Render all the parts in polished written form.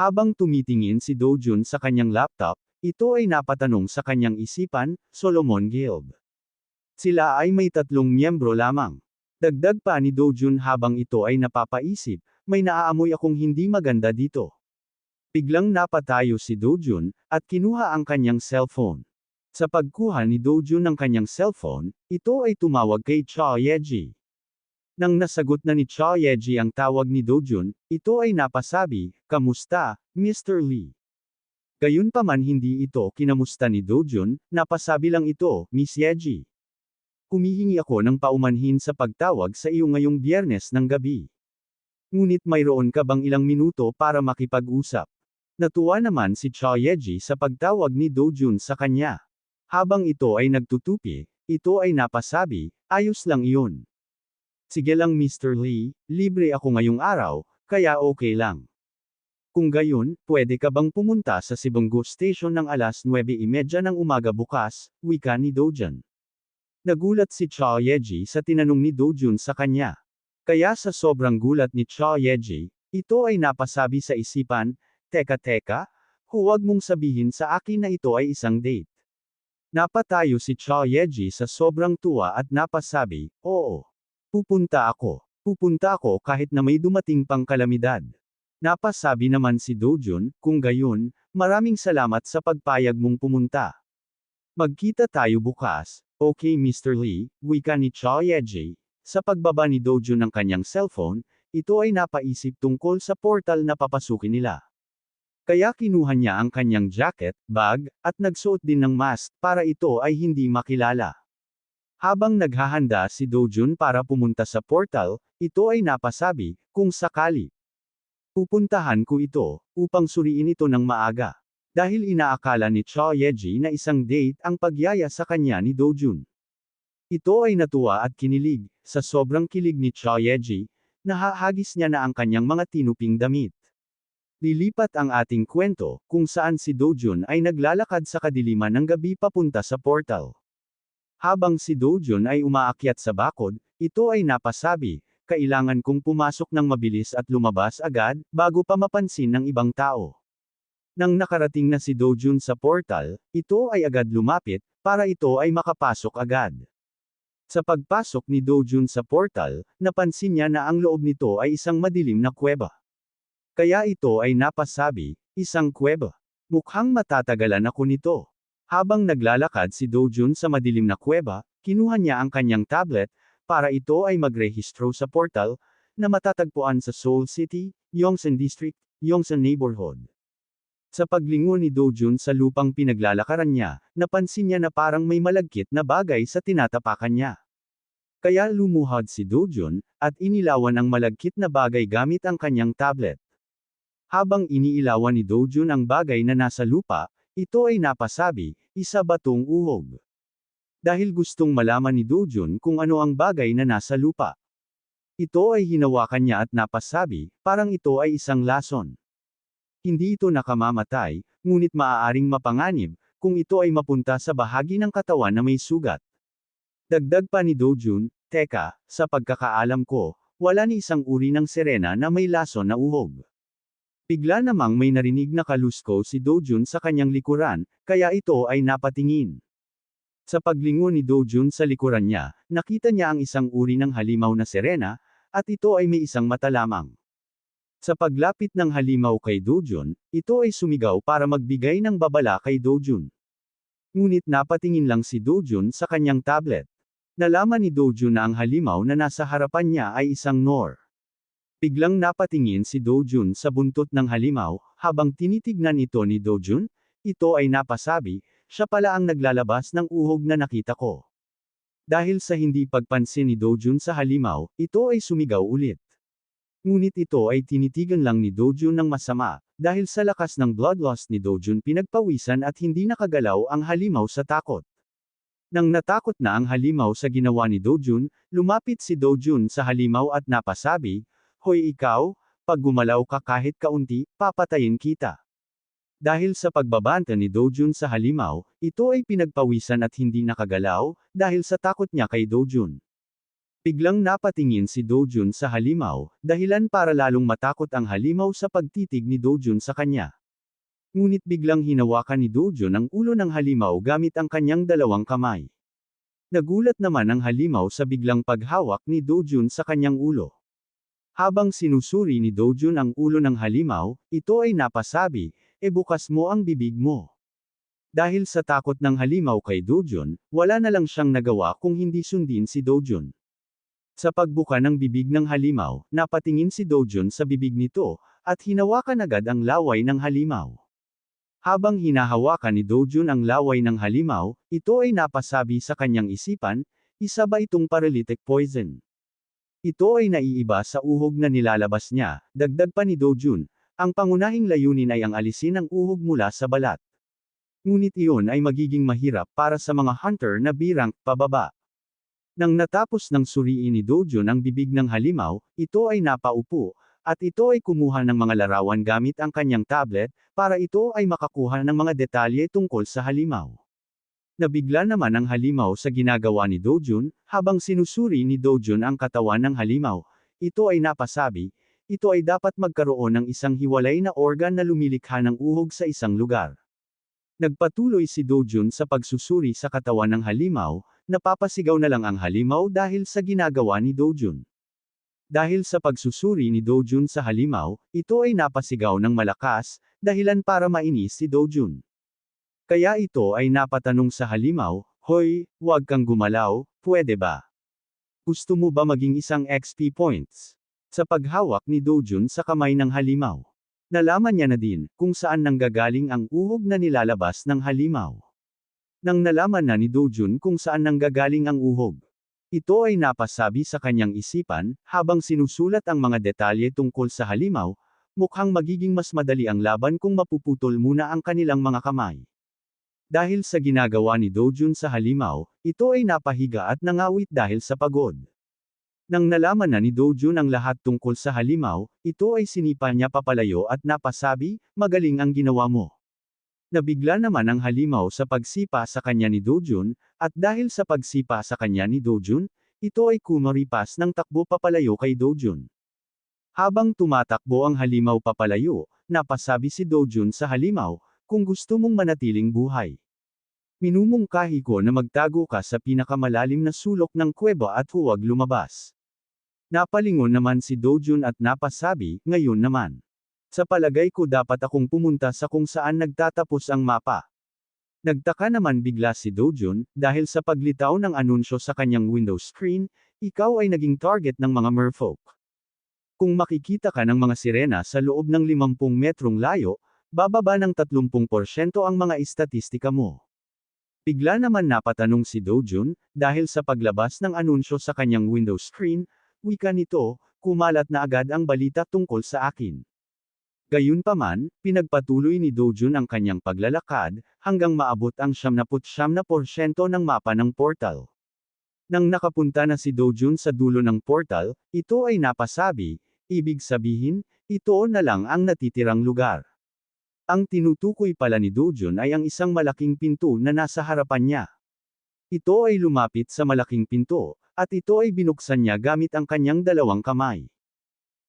Habang tumitingin si Dojun sa kanyang laptop, ito ay napatanong sa kanyang isipan, Solomon Guild. Sila ay may 3 miyembro lamang. Dagdag pa ni Dojun habang ito ay napapaisip, may naaamoy akong hindi maganda dito. Biglang napatayo si Dojun, at kinuha ang kanyang cellphone. Sa pagkuha ni Dojun ng kanyang cellphone, ito ay tumawag kay Cha Yeji. Nang nasagot na ni Cha Yeji ang tawag ni Dojun, ito ay napasabi, "Kamusta, Mr. Lee?" Gayunpaman hindi ito kinamusta ni Dojun, napasabi lang ito, "Miss Yeji. Humihingi ako ng paumanhin sa pagtawag sa iyo ngayong Biyernes ng gabi. Ngunit mayroon ka bang ilang minuto para makipag-usap?" Natuwa naman si Cha Yeji sa pagtawag ni Dojun sa kanya. Habang ito ay nagtutupi, ito ay napasabi, "Ayos lang iyon. Sige lang Mr. Lee, libre ako ngayong araw, kaya okay lang. Kung gayon, pwede ka bang pumunta sa Sibongo Station ng alas 9:30 ng umaga bukas," wika ni Dojun. Nagulat si Cha Yeji sa tinanong ni Dojun sa kanya. Kaya sa sobrang gulat ni Cha Yeji, ito ay napasabi sa isipan, "Teka, huwag mong sabihin sa akin na ito ay isang date." Napatayo si Cha Yeji sa sobrang tuwa at napasabi, "Oo. Pupunta ako. Pupunta ako kahit na may dumating pang kalamidad." Napasabi naman si Dojun, "Kung gayon, maraming salamat sa pagpayag mong pumunta. Magkita tayo bukas." "Okay Mr. Lee," wika ni Cha Yeji. Sa pagbaba ni Dojun ng kanyang cellphone, ito ay napaisip tungkol sa portal na papasukin nila. Kaya kinuha niya ang kanyang jacket, bag, at nagsuot din ng mask para ito ay hindi makilala. Habang naghahanda si Dojun para pumunta sa portal, ito ay napasabi, "Kung sakali, pupuntahan ko ito, upang suriin ito ng maaga." Dahil inaakala ni Cha Yeji na isang date ang pagyaya sa kanya ni Dojun. Ito ay natuwa at kinilig, sa sobrang kilig ni Cha Yeji, nahahagis niya na ang kanyang mga tinuping damit. Lilipat ang ating kwento, kung saan si Dojun ay naglalakad sa kadiliman ng gabi papunta sa portal. Habang si Dojun ay umaakyat sa bakod, ito ay napasabi, "Kailangan kong pumasok ng mabilis at lumabas agad, bago pa mapansin ng ibang tao." Nang nakarating na si Dojun sa portal, ito ay agad lumapit, para ito ay makapasok agad. Sa pagpasok ni Dojun sa portal, napansin niya na ang loob nito ay isang madilim na kuweba. Kaya ito ay napasabi, "Isang kuweba. Mukhang matatagalan ako nito." Habang naglalakad si Dojun sa madilim na kuweba, kinuha niya ang kanyang tablet, para ito ay magrehistro sa portal, na matatagpuan sa Seoul City, Yongsan District, Yongsan Neighborhood. Sa paglingon ni Dojun sa lupang pinaglalakaran niya, napansin niya na parang may malagkit na bagay sa tinatapakan niya. Kaya lumuhod si Dojun, at inilawan ang malagkit na bagay gamit ang kanyang tablet. Habang iniilawan ni Dojun ang bagay na nasa lupa, ito ay napasabi, "Isa batong uhog." Dahil gustong malaman ni Dojun kung ano ang bagay na nasa lupa. Ito ay hinawakan niya at napasabi, parang ito ay isang lason. Hindi ito nakamamatay, ngunit maaaring mapanganib, kung ito ay mapunta sa bahagi ng katawan na may sugat. Dagdag pa ni Dojun, "Teka, sa pagkakaalam ko, wala ni isang uri ng sirena na may lason na uhog." Bigla namang may narinig na kalusko si Dojun sa kanyang likuran, kaya ito ay napatingin. Sa paglingon ni Dojun sa likuran niya, nakita niya ang isang uri ng halimaw na sirena, at ito ay may isang mata lamang. Sa paglapit ng halimaw kay Dojun, ito ay sumigaw para magbigay ng babala kay Dojun. Ngunit napatingin lang si Dojun sa kanyang tablet. Nalaman ni Dojun na ang halimaw na nasa harapan niya ay isang nor. Biglang napatingin si Dojun sa buntot ng halimaw, habang tinitignan ito ni Dojun, ito ay napasabi, "Siya pala ang naglalabas ng uhog na nakita ko." Dahil sa hindi pagpansin ni Dojun sa halimaw, ito ay sumigaw ulit. Ngunit ito ay tinitigan lang ni Dojun ng masama, dahil sa lakas ng blood loss ni Dojun pinagpawisan at hindi nakagalaw ang halimaw sa takot. Nang natakot na ang halimaw sa ginawa ni Dojun, lumapit si Dojun sa halimaw at napasabi, "Hoy ikaw, pag gumalaw ka kahit kaunti, papatayin kita." Dahil sa pagbabanta ni Dojun sa halimaw, ito ay pinagpawisan at hindi nakagalaw, dahil sa takot niya kay Dojun. Biglang napatingin si Dojun sa halimaw, dahilan para lalong matakot ang halimaw sa pagtitig ni Dojun sa kanya. Ngunit biglang hinawakan ni Dojun ang ulo ng halimaw gamit ang kanyang dalawang kamay. Nagulat naman ang halimaw sa biglang paghawak ni Dojun sa kanyang ulo. Habang sinusuri ni Dojun ang ulo ng halimaw, ito ay napasabi, bukas mo ang bibig mo. Dahil sa takot ng halimaw kay Dojun, wala na lang siyang nagawa kung hindi sundin si Dojun. Sa pagbuka ng bibig ng halimaw, napatingin si Dojun sa bibig nito, at hinawakan agad ang laway ng halimaw. Habang hinahawakan ni Dojun ang laway ng halimaw, ito ay napasabi sa kanyang isipan, isa ba itong paralytic poison? Ito ay naiiba sa uhog na nilalabas niya, dagdag pa ni Dojun, ang pangunahing layunin ay ang alisin ang uhog mula sa balat. Ngunit iyon ay magiging mahirap para sa mga hunter na B-rank pababa. Nang natapos ng suriin ni Dojun ang bibig ng halimaw, ito ay napaupo, at ito ay kumuha ng mga larawan gamit ang kanyang tablet, para ito ay makakuha ng mga detalye tungkol sa halimaw. Nabigla naman ang halimaw sa ginagawa ni Dojun, habang sinusuri ni Dojun ang katawan ng halimaw, ito ay napasabi, ito ay dapat magkaroon ng isang hiwalay na organ na lumilikha ng uhog sa isang lugar. Nagpatuloy si Dojun sa pagsusuri sa katawan ng halimaw, napapasigaw na lang ang halimaw dahil sa ginagawa ni Dojun. Dahil sa pagsusuri ni Dojun sa halimaw, ito ay napasigaw ng malakas, dahilan para mainis si Dojun. Kaya ito ay napatanong sa halimaw, "Hoy, huwag kang gumalaw, pwede ba? Gusto mo ba maging isang XP points?" Sa paghawak ni Dojun sa kamay ng halimaw, nalaman niya na din kung saan nanggagaling ang uhog na nilalabas ng halimaw. Nang nalaman na ni Dojun kung saan nanggagaling ang uhog, ito ay napasabi sa kanyang isipan, habang sinusulat ang mga detalye tungkol sa halimaw, mukhang magiging mas madali ang laban kung mapuputol muna ang kanilang mga kamay. Dahil sa ginagawa ni Dojun sa halimaw, ito ay napahiga at nangawit dahil sa pagod. Nang nalaman na ni Dojun ang lahat tungkol sa halimaw, ito ay sinipa niya papalayo at napasabi, "Magaling ang ginawa mo." Nabigla naman ang halimaw sa pagsipa sa kanya ni Dojun, at dahil sa pagsipa sa kanya ni Dojun, ito ay kumaripas ng takbo papalayo kay Dojun. Habang tumatakbo ang halimaw papalayo, napasabi si Dojun sa halimaw, "Kung gusto mong manatiling buhay, minumungkahi ko na magtago ka sa pinakamalalim na sulok ng kuweba at huwag lumabas." Napalingon naman si Dojun at napasabi, "Ngayon naman. Sa palagay ko dapat akong pumunta sa kung saan nagtatapos ang mapa." Nagtaka naman bigla si Dojun, dahil sa paglitaw ng anunsyo sa kanyang window screen, ikaw ay naging target ng mga merfolk. Kung makikita ka ng mga sirena sa loob ng 50 metrong layo, bababa ng 30% ang mga istatistika mo. Bigla naman napatanong si Dojun, dahil sa paglabas ng anunsyo sa kanyang window screen, wika nito, kumalat na agad ang balita tungkol sa akin. Gayunpaman, pinagpatuloy ni Dojun ang kanyang paglalakad, hanggang maabot ang 99% ng mapa ng portal. Nang nakapunta na si Dojun sa dulo ng portal, ito ay napasabi, ibig sabihin, ito na lang ang natitirang lugar. Ang tinutukoy pala ni Dojun ay ang isang malaking pinto na nasa harapan niya. Ito ay lumapit sa malaking pinto, at ito ay binuksan niya gamit ang kanyang dalawang kamay.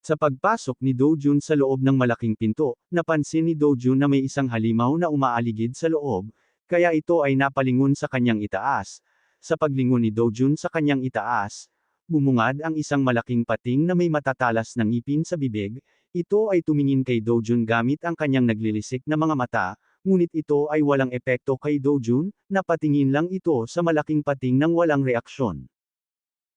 Sa pagpasok ni Dojun sa loob ng malaking pinto, napansin ni Dojun na may isang halimaw na umaaligid sa loob, kaya ito ay napalingon sa kanyang itaas. Sa paglingon ni Dojun sa kanyang itaas, bumungad ang isang malaking pating na may matatalas na ngipin sa bibig. Ito ay tumingin kay Dojun gamit ang kanyang naglilisik na mga mata, ngunit ito ay walang epekto kay Dojun, napatingin lang ito sa malaking pating nang walang reaksyon.